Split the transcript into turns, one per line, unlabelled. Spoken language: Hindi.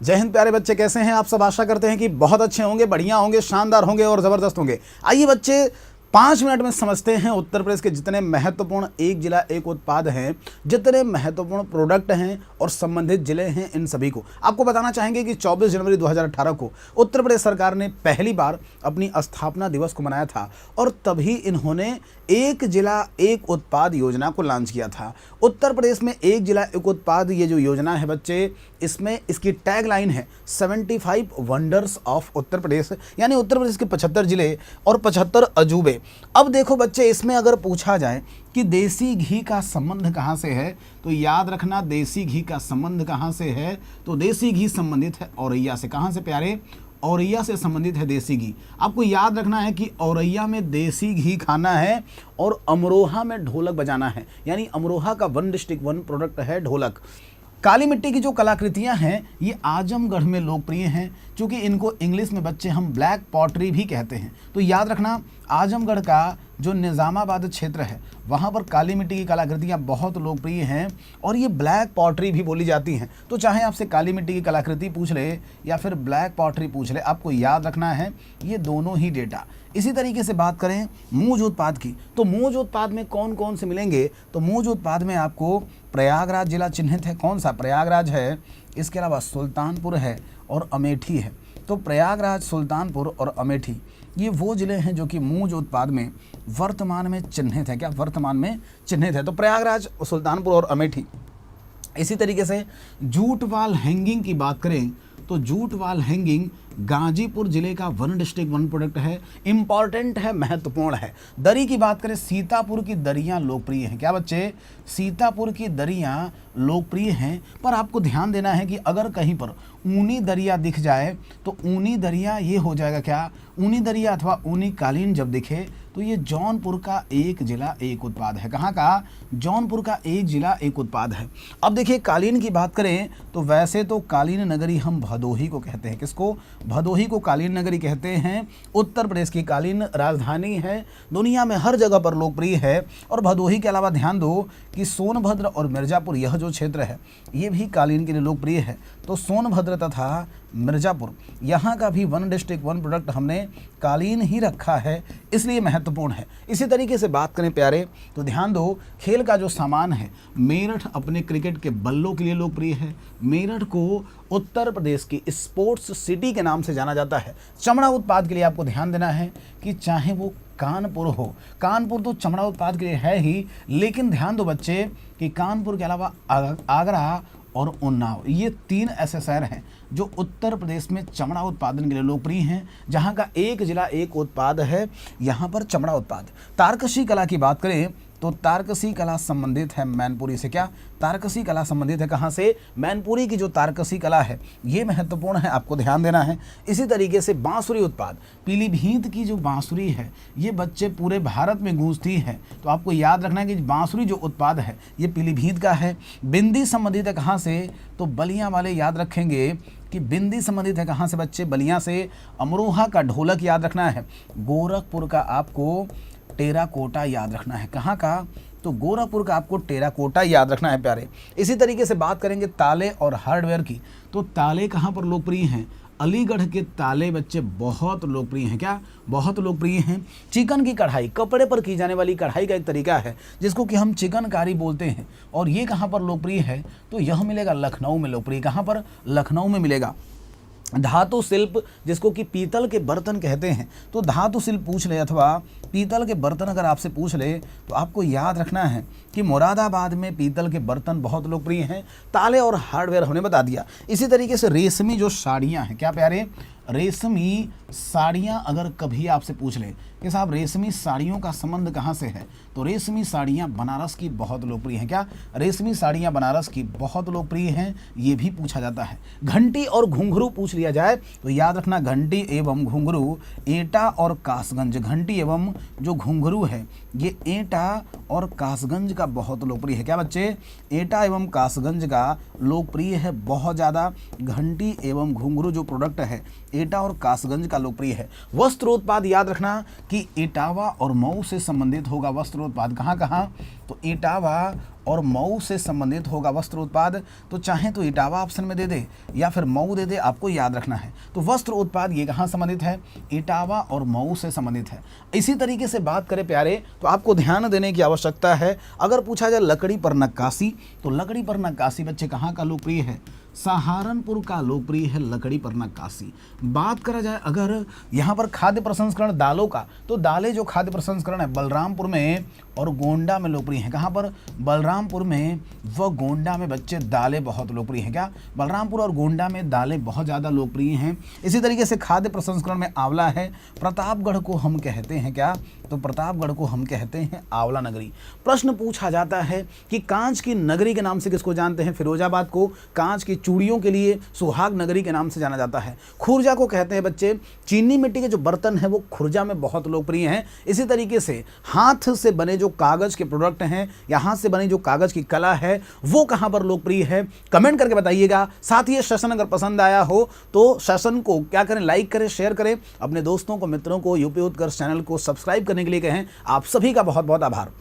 जय हिंद प्यारे बच्चे, कैसे हैं आप सब। आशा करते हैं कि बहुत अच्छे होंगे, बढ़िया होंगे, शानदार होंगे और ज़बरदस्त होंगे। आइए बच्चे 5 मिनट में समझते हैं उत्तर प्रदेश के जितने महत्वपूर्ण एक जिला एक उत्पाद हैं, जितने महत्वपूर्ण प्रोडक्ट हैं और संबंधित जिले हैं, इन सभी को आपको बताना चाहेंगे कि 24 जनवरी 2018 को उत्तर प्रदेश सरकार ने पहली बार अपनी स्थापना दिवस को मनाया था और तभी इन्होंने एक जिला एक उत्पाद योजना को लॉन्च किया था। उत्तर प्रदेश में एक जिला एक उत्पाद ये जो योजना है बच्चे, इसमें इसकी टैग लाइन है 75 वंडर्स ऑफ उत्तर प्रदेश, यानी उत्तर प्रदेश के 75 जिले और 75 अजूबे। अब देखो बच्चे, इसमें अगर पूछा जाए कि देसी घी का संबंध कहाँ से है, तो याद रखना देसी घी का संबंध कहाँ से है, तो देसी घी संबंधित है औरैया से। कहाँ से प्यारे? औरैया से संबंधित है देसी घी। आपको याद रखना है कि औरैया में देसी घी खाना है और अमरोहा में ढोलक बजाना है, यानी अमरोहा का वन डिस्ट्रिक्ट वन प्रोडक्ट है ढोलक। काली मिट्टी की जो कलाकृतियां हैं ये आजमगढ़ में लोकप्रिय हैं, क्योंकि इनको इंग्लिश में बच्चे हम ब्लैक पॉटरी भी कहते हैं। तो याद रखना आजमगढ़ का जो निज़ामाबाद क्षेत्र है वहाँ पर काली मिट्टी की कलाकृतियाँ बहुत लोकप्रिय हैं और ये ब्लैक पॉटरी भी बोली जाती हैं। तो चाहे आपसे काली मिट्टी की कलाकृति पूछ ले या फिर ब्लैक पॉटरी पूछ ले, आपको याद रखना है ये दोनों ही डेटा। इसी तरीके से बात करें मूज उत्पाद की, तो मूज उत्पाद में कौन कौन से मिलेंगे, तो मूज उत्पाद में आपको प्रयागराज जिला चिन्हित है। कौन सा? प्रयागराज है। इसके अलावा सुल्तानपुर है और अमेठी है। तो प्रयागराज, सुल्तानपुर और अमेठी ये वो जिले हैं जो कि मूज उत्पाद में वर्तमान में चिन्हित है। क्या? वर्तमान में चिन्हित है। तो प्रयागराज, सुल्तानपुर और अमेठी। इसी तरीके से जूट वाल हैंगिंग की बात करें तो जूट वाल हैंगिंग गाजीपुर जिले का वन डिस्ट्रिक्ट वन प्रोडक्ट है, इंपॉर्टेंट है, महत्वपूर्ण है। दरी की बात करें, सीतापुर की दरियाँ लोकप्रिय हैं। क्या बच्चे? सीतापुर की दरियाँ लोकप्रिय हैं, पर आपको ध्यान देना है कि अगर कहीं पर ऊनी दरिया दिख जाए तो ऊनी दरिया ये हो जाएगा क्या? ऊनी दरिया अथवा ऊनी कालीन जब दिखे तो ये जौनपुर का एक जिला एक उत्पाद है। कहाँ का? जौनपुर का एक जिला एक उत्पाद है। अब देखिए कालीन की बात करें तो वैसे तो कालीन नगरी हम भदोही को कहते हैं। किसको? भदोही को कालीन नगरी कहते हैं। उत्तर प्रदेश की कालीन राजधानी है, दुनिया में हर जगह पर लोकप्रिय है। और भदोही के अलावा ध्यान दो कि सोनभद्र और मिर्ज़ापुर यह जो क्षेत्र है ये भी कालीन के लिए लोकप्रिय है। तो सोनभद्र तथा मिर्ज़ापुर यहाँ का भी वन डिस्ट्रिक्ट वन प्रोडक्ट हमने कालीन ही रखा है, इसलिए महत्वपूर्ण है। इसी तरीके से बात करें प्यारे तो ध्यान दो, खेल का जो सामान है, मेरठ अपने क्रिकेट के बल्लों के लिए लोकप्रिय है। मेरठ को उत्तर प्रदेश की स्पोर्ट्स सिटी के नाम से जाना जाता है। चमड़ा उत्पाद के लिए आपको ध्यान देना है कि चाहे वो कानपुर हो, कानपुर तो चमड़ा उत्पाद के लिए है ही, लेकिन ध्यान दो बच्चे कि कानपुर के अलावा आगरा और उन्नाव ये 3 ऐसे शहर हैं जो उत्तर प्रदेश में चमड़ा उत्पादन के लिए लोकप्रिय हैं, जहां का एक जिला एक उत्पाद है, यहां पर चमड़ा उत्पाद। तारकशी कला की बात करें तो तारकशी कला संबंधित है मैनपुरी से। क्या? तारकशी कला संबंधित है कहाँ से? मैनपुरी की जो तारकशी कला है ये महत्वपूर्ण है, आपको ध्यान देना है। इसी तरीके से बांसुरी उत्पाद, पीलीभीत की जो बांसुरी है ये बच्चे पूरे भारत में गूंजती है, तो आपको याद रखना है कि बांसुरी जो उत्पाद है ये पीलीभीत का है। बिंदी संबंधित है कहाँ से? तो बलिया वाले याद रखेंगे कि बिंदी संबंधित है कहाँ से बच्चे? बलिया से। अमरोहा का ढोलक याद रखना है। गोरखपुर का आपको टेराकोटा याद रखना है। कहाँ का? तो गोरखपुर का आपको टेराकोटा याद रखना है प्यारे। इसी तरीके से बात करेंगे ताले और हार्डवेयर की, तो ताले कहाँ पर लोकप्रिय हैं? अलीगढ़ के ताले बच्चे बहुत लोकप्रिय हैं। क्या? बहुत लोकप्रिय हैं। चिकन की कढ़ाई, कपड़े पर की जाने वाली कढ़ाई का एक तरीका है जिसको कि हम चिकनकारी बोलते हैं, और ये कहाँ पर लोकप्रिय है? तो यह मिलेगा लखनऊ में लोकप्रिय। कहाँ पर? लखनऊ में मिलेगा। धातु शिल्प जिसको कि पीतल के बर्तन कहते हैं, तो धातु शिल्प पूछ ले अथवा पीतल के बर्तन अगर आपसे पूछ ले तो आपको याद रखना है कि मुरादाबाद में पीतल के बर्तन बहुत लोकप्रिय हैं। ताले और हार्डवेयर हमने बता दिया। इसी तरीके से रेशमी जो साड़ियाँ हैं, क्या प्यारे? रेशमी साड़ियाँ अगर कभी आपसे पूछ ले कि साहब रेशमी साड़ियों का संबंध कहाँ से है, तो रेशमी साड़ियाँ बनारस की बहुत लोकप्रिय हैं। क्या? रेशमी साड़ियाँ बनारस की बहुत लोकप्रिय हैं, ये भी पूछा जाता है। घंटी और घुंघरू पूछ लिया जाए तो याद रखना घंटी एवं घुंघरू एटा और कासगंज, घंटी एवं जो घुंघरू है ये एटा और कासगंज का बहुत लोकप्रिय है। क्या बच्चे? एटा एवं कासगंज का लोकप्रिय है बहुत ज़्यादा। घंटी एवं घुंघरू जो प्रोडक्ट है एटा और कासगंज का लोकप्रिय है। वस्त्रोत्पाद याद रखना कि इटावा और मऊ से संबंधित होगा वस्त्रोत्पाद। कहाँ कहाँ? तो इटावा और मऊ से संबंधित होगा वस्त्र उत्पाद, तो चाहे तो इटावा ऑप्शन में दे दे या फिर मऊ दे दे, आपको याद रखना है। तो वस्त्र उत्पाद ये कहाँ संबंधित है, इटावा और मऊ से संबंधित है। इसी तरीके से बात करें प्यारे, तो आपको ध्यान देने की आवश्यकता है। अगर पूछा जाए लकड़ी पर नक्काशी, तो लकड़ी पर नक्काशी बच्चे कहाँ का लोकप्रिय है, सहारनपुर का लोकप्रिय है लकड़ी पर नक्काशी। बात करा जाए अगर यहाँ पर खाद्य प्रसंस्करण दालों का, तो दालें जो खाद्य प्रसंस्करण है बलरामपुर में और गोंडा में लोकप्रिय है। कहाँ पर, बलरामपुर में व गोंडा में बच्चे दालें बहुत लोकप्रिय हैं। क्या, बलरामपुर और गोंडा में दालें बहुत ज़्यादा लोकप्रिय हैं। इसी तरीके से खाद्य प्रसंस्करण में आंवला है। प्रतापगढ़ को हम कहते हैं क्या, तो प्रतापगढ़ को हम कहते हैं आंवला नगरी। प्रश्न पूछा जाता है कि कांच की नगरी के नाम से किसको जानते हैं, फिरोजाबाद को कांच की चूड़ियों के लिए सुहाग नगरी के नाम से जाना जाता है। खुर्जा को कहते हैं बच्चे, चीनी मिट्टी के जो बर्तन हैं वो खुर्जा में बहुत लोकप्रिय हैं। इसी तरीके से हाथ से बने जो कागज के प्रोडक्ट हैं या हाथ से बनी जो कागज की कला है वो कहां पर लोकप्रिय है, कमेंट करके बताइएगा। साथ ही ये सेशन अगर पसंद आया हो तो सेशन को क्या करें, लाइक करें, शेयर करें, अपने दोस्तों को, मित्रों को यूपी उत्कर्ष चैनल को सब्सक्राइब करने के लिए कहें। आप सभी का बहुत बहुत आभार।